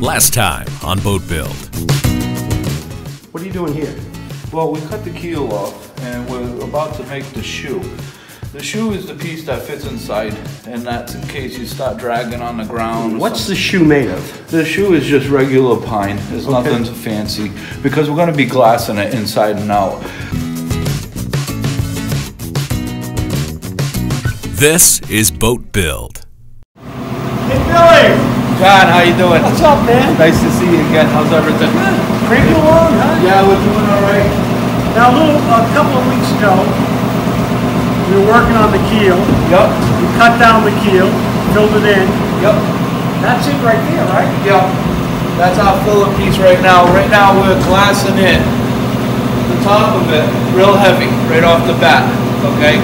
Last time on Boat Build. What are you doing here? Well, we cut the keel off and we're about to make the shoe. The shoe is the piece that fits inside, and that's in case you start dragging on the ground. What's the shoe made of? The shoe is just regular pine. There's nothing fancy because we're going to be glassing it inside and out. This is Boat Build. Hey, Billy! John, how you doing? What's up, man? Nice to see you again. How's everything? Good. Cranking along, huh? Yeah, we're doing all right. Now, a couple of weeks ago, we were working on the keel. Yep. We cut down the keel, filled it in. Yep. That's it right there, right? Yep. That's our filler piece right now. Right now we're glassing in the top of it real heavy right off the bat, okay?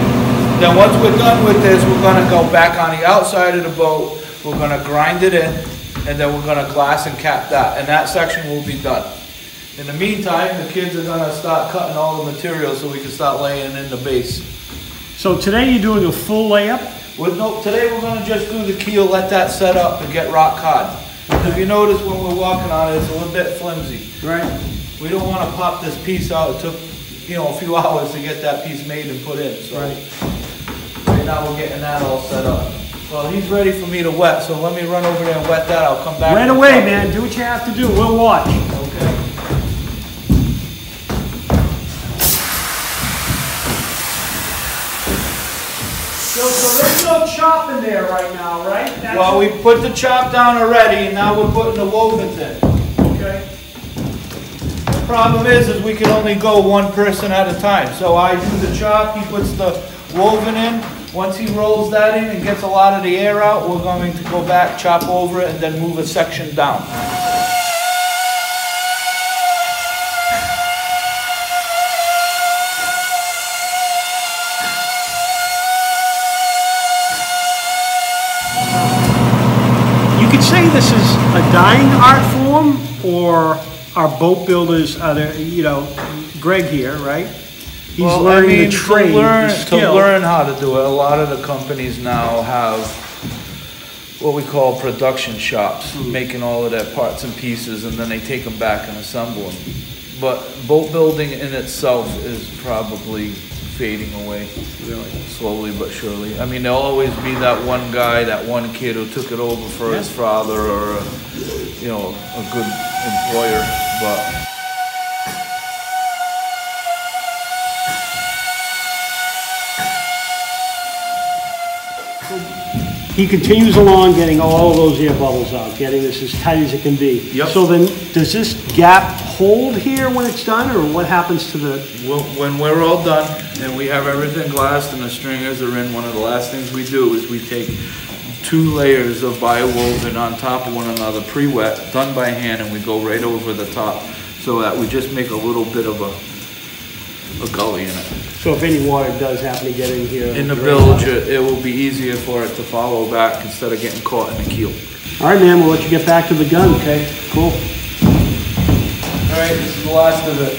Then once we're done with this, we're gonna go back on the outside of the boat, we're gonna grind it in, and then we're gonna glass and cap that, and that section will be done. In the meantime, the kids are gonna start cutting all the material so we can start laying in the base. So today you're doing a full layup? Today we're gonna just do the keel, let that set up and get rock hard. If you notice when we're walking on it, it's a little bit flimsy. Right. We don't wanna pop this piece out. It took, a few hours to get that piece made and put in, so. Right now we're getting that all set up. Well, he's ready for me to wet, so let me run over there and wet that. I'll come back. Right away, man. Do what you have to do. We'll watch. Okay. So there's no chop in there right now, right? Well, we put the chop down already, and now we're putting the wovens in. Okay. The problem is we can only go one person at a time. So I do the chop, he puts the woven in. Once he rolls that in and gets a lot of the air out, we're going to go back, chop over it, and then move a section down. You could say this is a dying art form, or our boat builders are there, Greg here, right? He's learning the trade, the skill. To learn how to do it, a lot of the companies now have what we call production shops, making all of their parts and pieces, and then they take them back and assemble them. But boat building in itself is probably fading away, slowly but surely. I mean, there'll always be that one guy, that one kid who took it over for his father, or a good employer, but. He continues along getting all of those air bubbles out, getting this as tight as it can be. Yep. So then, does this gap hold here when it's done, or what happens to the... Well, when we're all done and we have everything glassed and the stringers are in, one of the last things we do is we take 2 layers of biowoven on top of one another, pre-wet, done by hand, and we go right over the top so that we just make a little bit of a gully in it. So if any water does happen to get in here... In the bilge, it will be easier for it to follow back instead of getting caught in the keel. All right, man, we'll let you get back to the gun, okay? Cool. All right, this is the last of it.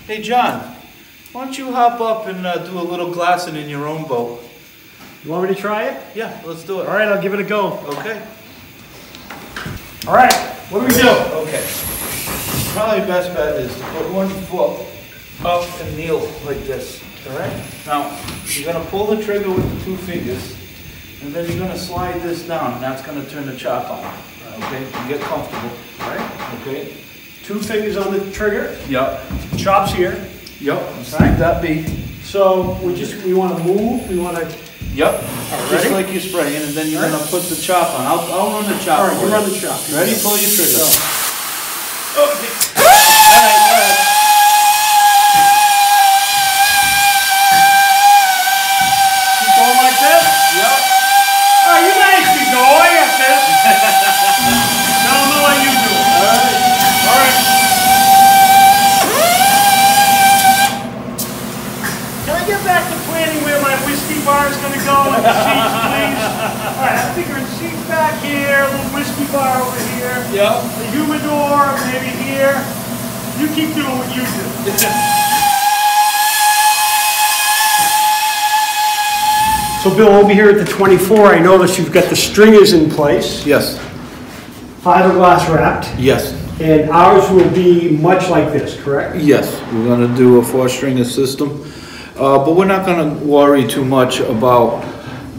Hey, John. Why don't you hop up and do a little glassing in your own boat? You want me to try it? Yeah, let's do it. All right, I'll give it a go. Okay. All right, what do we do? Okay. Probably best bet is to put one foot up and kneel like this. All right? Now, you're going to pull the trigger with the 2 fingers, and then you're going to slide this down, and that's going to turn the chop on. Okay? And get comfortable. All right? Okay? 2 fingers on the trigger. Yep. Chops here. Yep. Leave that be. So we want to move. We want to. Yep. Right, just like you're spraying, and then you're going to put the chop on. I'll run the chop. All right, you run the chop. Ready? Pull your trigger. Go. Okay. All right, go ahead. Keep going like this. Yep. Oh, you guys keep going like this. Now I'm gonna let you do it. All right. All right. Can I get back to planning where my whiskey bar is going to go and the seats, please? All right, I'm figuring seats back here, a little whiskey bar over here. Yeah. The humidor, maybe here. You keep doing what you do. So Bill, over here at the 24, I noticed you've got the stringers in place, Yes. fiberglass wrapped, Yes. and ours will be much like this, correct? Yes, we're gonna do a 4-stringer system, but we're not gonna worry too much about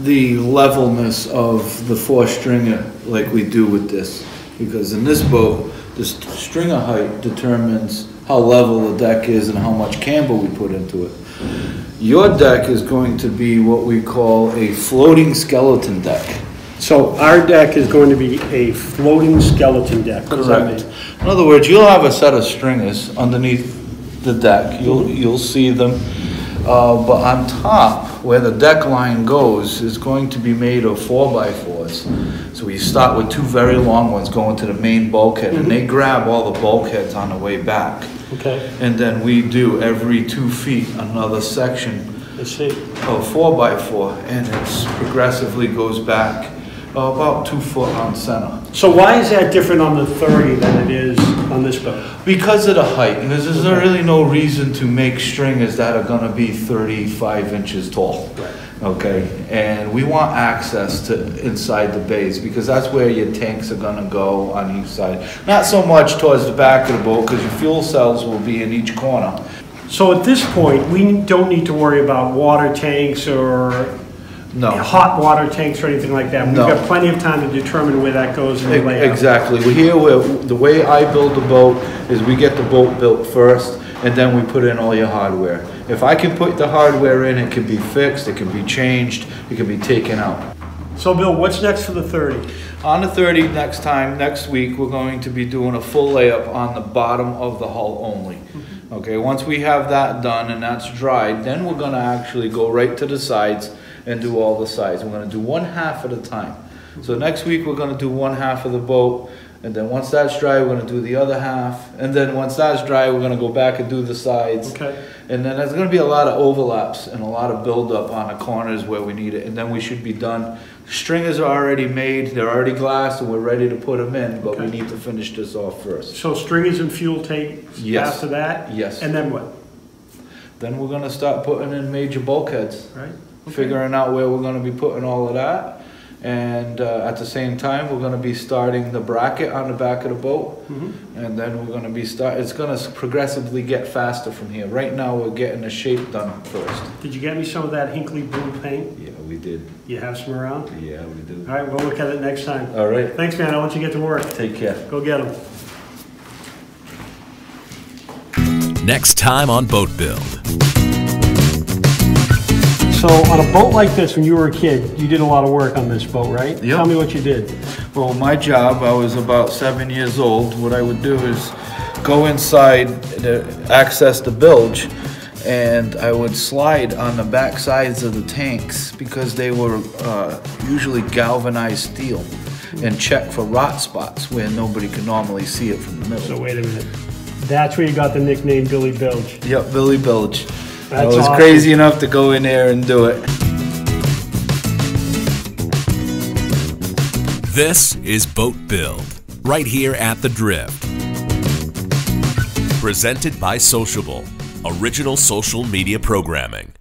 the levelness of the 4-stringer like we do with this. Because in this boat, the stringer height determines how level the deck is and how much camber we put into it. Your deck is going to be what we call a floating skeleton deck. So our deck is going to be a floating skeleton deck. What does that Correct. mean? In other words, you'll have a set of stringers underneath the deck. You'll see them. But on top, where the deck line goes, is going to be made of 4x4s. So we start with 2 very long ones going to the main bulkhead, and they grab all the bulkheads on the way back. Okay, And then we do every 2 feet another section I see. of 4x4, and it progressively goes back about 2 foot on center. So why is that different on the 30 than it is on this boat? Because of the height, because there's really no reason to make stringers that are gonna be 35 inches tall. Okay, and we want access to inside the bays, because that's where your tanks are gonna go on each side. Not so much towards the back of the boat, because your fuel cells will be in each corner. So at this point, we don't need to worry about water tanks or No. hot water tanks or anything like that. We've No. got plenty of time to determine where that goes in the layout. Exactly. We're here where, the way I build the boat is we get the boat built first, and then we put in all your hardware. If I can put the hardware in, it can be fixed, it can be changed, it can be taken out. So Bill, what's next for the 30? On the 30 next week, we're going to be doing a full layup on the bottom of the hull only. Okay, once we have that done and that's dried, then we're gonna actually go right to the sides and do all the sides. We're gonna do 1/2 at a time. So next week, we're gonna do 1/2 of the boat, and then once that's dry, we're gonna do the other half, and then once that's dry, we're gonna go back and do the sides. Okay. And then there's gonna be a lot of overlaps and a lot of buildup on the corners where we need it, and then we should be done. Stringers are already made, they're already glassed, and we're ready to put them in, but we Okay. need to finish this off first. So stringers and fuel tank Yes. after that? Yes. And then what? Then we're gonna start putting in major bulkheads. Right? Okay. Figuring out where we're gonna be putting all of that. And at the same time, we're gonna be starting the bracket on the back of the boat. And then we're gonna be it's gonna progressively get faster from here. Right now, we're getting the shape done first. Did you get me some of that Hinkley blue paint? Yeah, we did. You have some around? Yeah, we do. All right, we'll look at it next time. All right, Thanks, man. I'll let you get to work. take care. Go get them. Next time on Boat Build. So on a boat like this, when you were a kid, you did a lot of work on this boat, right? Yep. Tell me what you did. Well, my job, I was about 7 years old. What I would do is go inside to access the bilge, and I would slide on the back sides of the tanks because they were usually galvanized steel, and check for rot spots where nobody can normally see it from the middle. So wait a minute. That's where you got the nickname Billy Bilge. Yep, Billy Bilge. I That's was awesome. crazy enough to go in there and do it. This is Boat Build, right here at The Drift. Presented by Sociable, original social media programming.